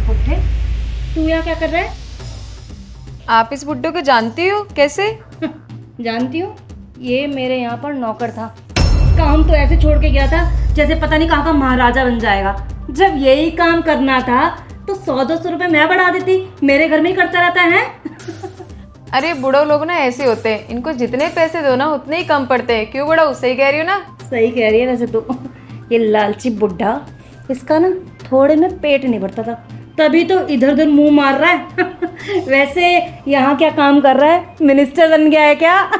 बुड्ढे, तू यहाँ क्या कर रहा है? आप इस बुड्ढे को जानती हो? कैसे? जानती हूँ, ये मेरे यहाँ पर नौकर था। काम तो ऐसे छोड़ के गया था जैसे पता नहीं कहाँ का महाराजा बन जाएगा। जब यही काम करना था तो 100-200 रुपए मैं बढ़ा देती, मेरे घर में ही करता रहता है। अरे बूढ़ो लोग ना ऐसे होते हैं, इनको जितने पैसे दो ना उतने ही कम पड़ते हैं। क्यों बड़ा, उससे ही कह रही हो ना? सही कह रही है वैसे तो। ये लालची बुड्ढा, इसका ना थोड़े में पेट नहीं भरता था, तभी तो इधर उधर मुंह मार रहा है। वैसे यहाँ क्या काम कर रहा है? मिनिस्टर बन गया है क्या?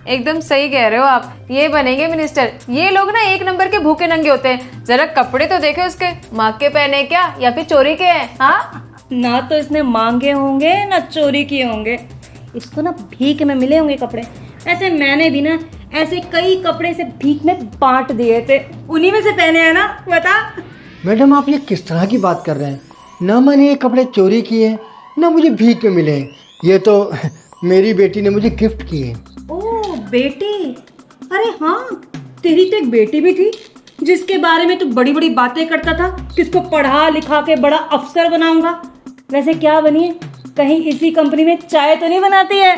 एकदम सही कह रहे हो आप, ये बनेंगे मिनिस्टर। ये लोग ना एक नंबर के भूखे नंगे होते हैं। जरा कपड़े तो देखे उसके, माँ के पहने क्या या फिर चोरी के हैं? हाँ, ना तो इसने मांगे होंगे ना चोरी किए होंगे, इसको ना भीख में मिले होंगे कपड़े। ऐसे मैंने भी ना ऐसे कई कपड़े से भीख में बांट दिए थे, उन्हीं में से पहने हैं ना। बता मैडम, आप ये किस तरह की बात कर रहे हैं? ना मैंने ये कपड़े चोरी किए हैं, ना मुझे भीख में मिले हैं। ये तो मेरी बेटी ने मुझे गिफ्ट किए हैं। ओ बेटी, अरे हाँ, तेरी तो एक बेटी भी थी जिसके बारे में तू बड़ी बड़ी बातें करता था, किसको पढ़ा लिखा के बड़ा अफसर बनाऊंगा। वैसे क्या बनी है? कहीं इसी कंपनी में चाय तो नहीं बनाती है?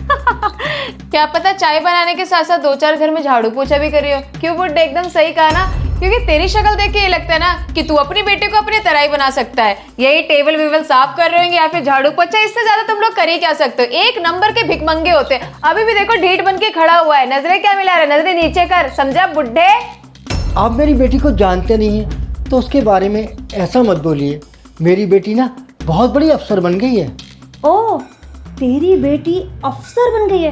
क्या पता चाय बनाने के साथ साथ 2-4 घर में झाड़ू पोछा भी कर रही हो। क्यों बुड्ढे, एकदम सही कहा ना। क्योंकि तेरी शक्ल देख के ये लगता है ना कि तू अपनी बेटे को अपने तरह ही बना सकता है। यही टेबल वेबल साफ कर रहे होंगे या फिर झाड़ू पोछा, इससे ज्यादा तुम लोग कर ही क्या सकते हो? एक नंबर के भिखमंगे होते हैं। अभी भी देखो ढीठ बन के खड़ा हुआ है, नजरें क्या मिला रहा है? नजरें नीचे कर, समझा बुड्ढे? आप मेरी बेटी को जानते नहीं हैं तो उसके बारे में ऐसा मत बोलिए। मेरी बेटी ना बहुत बड़ी अफसर बन गई है। ओ, तेरी बेटी अफसर बन गई है?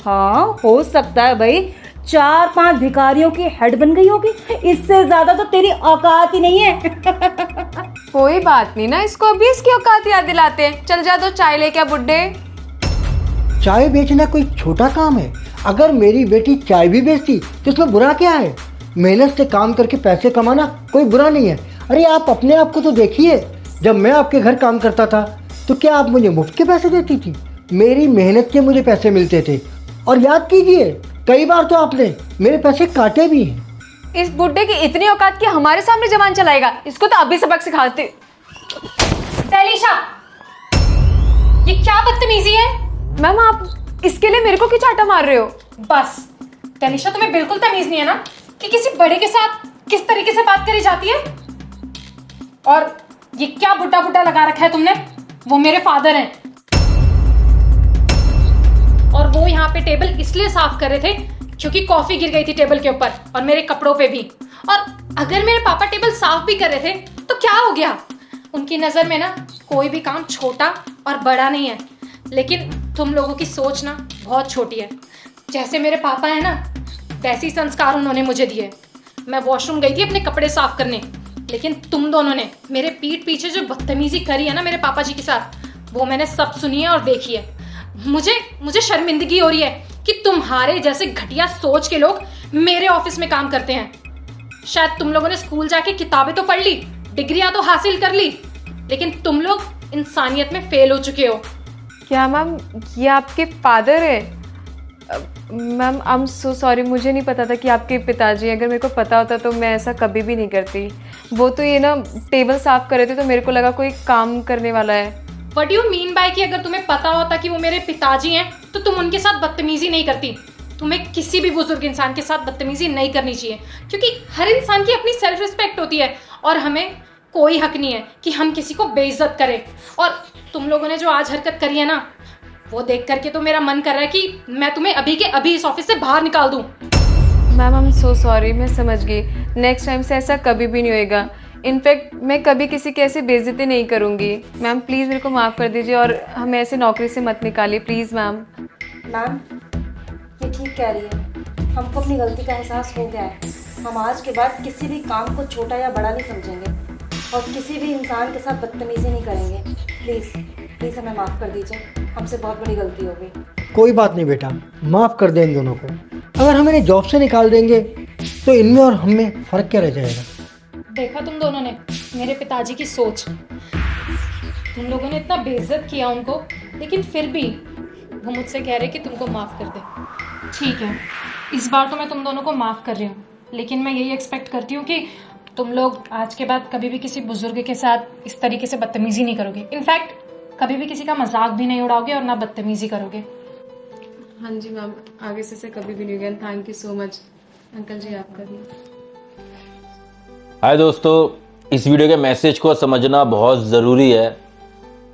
हाँ, हो सकता है भाई, 4-5 भिखारियों की हेड बन गई होगी। इससे ज्यादा तो तेरी औकात ही नहीं है। कोई बात नहीं ना, इसको अभी इसकी औकात याद दिलाते हैं। चल जा, दो चाय लेके आ बुड्ढे। चाय बेचना कोई छोटा काम है? अगर मेरी बेटी चाय भी बेचती तो इसमें बुरा क्या है? मेहनत से काम करके पैसे कमाना कोई बुरा नहीं है। अरे आप अपने आप को तो देखिए, जब मैं आपके घर काम करता था तो क्या आप मुझे मुफ्त के पैसे देती थी? मेरी मेहनत के मुझे पैसे मिलते थे। और याद कीजिए, कई बार तो आपने मेरे पैसे काटे भी हैं। इस बुड्ढे की इतनी औकात कि हमारे सामने जबान चलाएगा। इसको तो अभी सबक सिखाते। तैलीशा, ये क्या बदतमीजी है? मैम, आप इसके लिए मेरे को क्यों चाटा मार रहे हो? बस तैलीशा, तुम्हें बिल्कुल तमीज नहीं है ना कि किसी बड़े के साथ किस तरीके से बात करी जाती है? और ये क्या बुड्ढा बुड्ढा लगा रखा है तुमने? वो मेरे फादर हैं और वो यहाँ पे टेबल इसलिए साफ कर रहे थे क्योंकि कॉफी गिर गई थी टेबल के ऊपर और मेरे कपड़ों पे भी। और अगर मेरे पापा टेबल साफ भी कर रहे थे तो क्या हो गया? उनकी नजर में ना कोई भी काम छोटा और बड़ा नहीं है, लेकिन तुम लोगों की सोच ना बहुत छोटी है। जैसे मेरे पापा है ना, वैसे ही संस्कार उन्होंने मुझे दिए। मैं वॉशरूम गई थी अपने कपड़े साफ करने, लेकिन तुम दोनों ने मेरे पीठ पीछे जो बदतमीजी करी है ना मेरे पापा जी के साथ, वो मैंने सब सुनी है और देखी है। मुझे शर्मिंदगी हो रही है कि तुम्हारे जैसे घटिया सोच के लोग मेरे ऑफिस में काम करते हैं। शायद तुम लोगों ने स्कूल जाके किताबें तो पढ़ ली, डिग्रियां तो हासिल कर ली, लेकिन तुम लोग इंसानियत में फेल हो चुके हो। क्या मैम, ये आपके फादर है? Ma'am, I am so sorry, मुझे नहीं पता था कि आपके पिताजी। अगर मेरे को पता होता तो मैं ऐसा कभी भी नहीं करती। वो तो ये ना टेबल साफ कर रहे थे तो मेरे को लगा कोई काम करने वाला है। What you mean by कि अगर तुम्हें पता होता कि वो मेरे पिताजी हैं तो तुम उनके साथ बदतमीजी नहीं करती? तुम्हें किसी भी बुजुर्ग इंसान के साथ बदतमीजी नहीं करनी चाहिए, क्योंकि हर इंसान की अपनी सेल्फ रिस्पेक्ट होती है और हमें कोई हक नहीं है कि हम किसी को बेइज्जत करें। और तुम लोगों ने जो आज हरकत करी है ना, वो देख करके तो मेरा मन कर रहा है कि मैं तुम्हें अभी के अभी इस ऑफिस से बाहर निकाल दूं। Ma'am, I am so sorry, मैं समझ गई। नेक्स्ट टाइम से ऐसा कभी भी नहीं होएगा। इनफैक्ट मैं कभी किसी की ऐसी बेइज्जती नहीं करूँगी। मैम प्लीज़ मेरे को माफ़ कर दीजिए और हमें ऐसे नौकरी से मत निकालिए प्लीज़। मैम मैम, ये ठीक कह रही है, हमको अपनी गलती का एहसास हो गया है। हम आज के बाद किसी भी काम को छोटा या बड़ा नहीं समझेंगे और किसी भी इंसान के साथ बदतमीजी नहीं करेंगे। प्लीज़ प्लीज़ हमें माफ़ कर दीजिए, हमसे बहुत बड़ी गलती हो गई। कोई बात नहीं बेटा, माफ़ कर दें इन दोनों को। अगर हम इन्हें जॉब से निकाल देंगे तो इनमें और हम में फ़र्क क्या रह जाएगा? देखा तुम दोनों ने मेरे पिताजी की सोच। तुम लोगों ने इतना बेइज्जत किया उनको, लेकिन फिर भी वो मुझसे कह रहे कि तुमको माफ़ कर दे। ठीक है, इस बार तो मैं तुम दोनों को माफ़ कर रही हूँ, लेकिन मैं यही एक्सपेक्ट करती हूँ कि तुम लोग आज के बाद कभी भी किसी बुजुर्ग के साथ इस तरीके से बदतमीजी नहीं करोगे। इनफैक्ट कभी भी किसी का मजाक भी नहीं उड़ाओगे और ना बदतमीजी करोगे। हाँ जी मैम, आगे से कभी भी नहीं होगा। Thank you so much uncle ji आपका भी। हाय दोस्तों, इस वीडियो के मैसेज को समझना बहुत ज़रूरी है।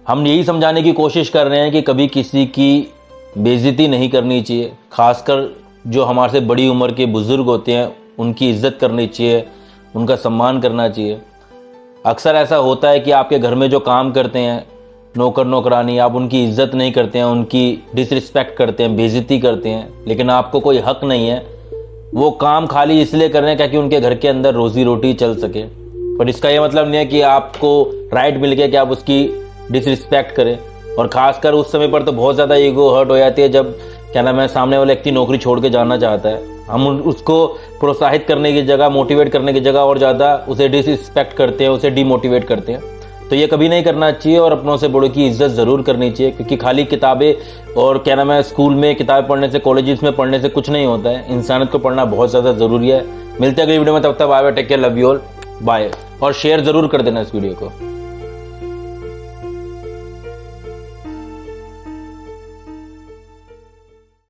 हम यही समझाने की कोशिश कर रहे हैं कि कभी किसी की बेइज्जती नहीं करनी चाहिए, खासकर जो हमारे से बड़ी उम्र के बुज़ुर्ग होते हैं उनकी इज्जत करनी चाहिए, उनका सम्मान करना चाहिए। अक्सर ऐसा होता है कि आपके घर में जो काम करते हैं नौकर नौकरानी, आप उनकी इज्जत नहीं करते हैं, उनकी डिसरिस्पेक्ट करते हैं, बेइज्जती करते हैं, लेकिन आपको कोई हक नहीं है। वो काम खाली इसलिए कर रहे हैं ताकि उनके घर के अंदर रोजी रोटी चल सके, पर इसका ये मतलब नहीं है कि आपको राइट मिल गया कि आप उसकी डिसरिस्पेक्ट करें। और खासकर उस समय पर तो बहुत ज़्यादा ईगो हर्ट हो जाती है जब क्या नाम है सामने वाला व्यक्ति नौकरी छोड़ के जाना चाहता है। हम उसको प्रोत्साहित करने की जगह, मोटिवेट करने की जगह और ज़्यादा उसे डिसरिस्पेक्ट करते हैं, उसे डीमोटिवेट करते हैं। तो ये कभी नहीं करना चाहिए और अपनों से बड़ों की इज्जत ज़रूर करनी चाहिए, क्योंकि खाली किताबें और क्या नाम है स्कूल में किताबें पढ़ने से, कॉलेजेस में पढ़ने से कुछ नहीं होता है। इंसानियत को पढ़ना बहुत ज़्यादा ज़रूरी है। मिलते हैं अगली वीडियो में, तब तक bye bye, take care, love you all, bye. और शेयर ज़रूर कर देना इस वीडियो को।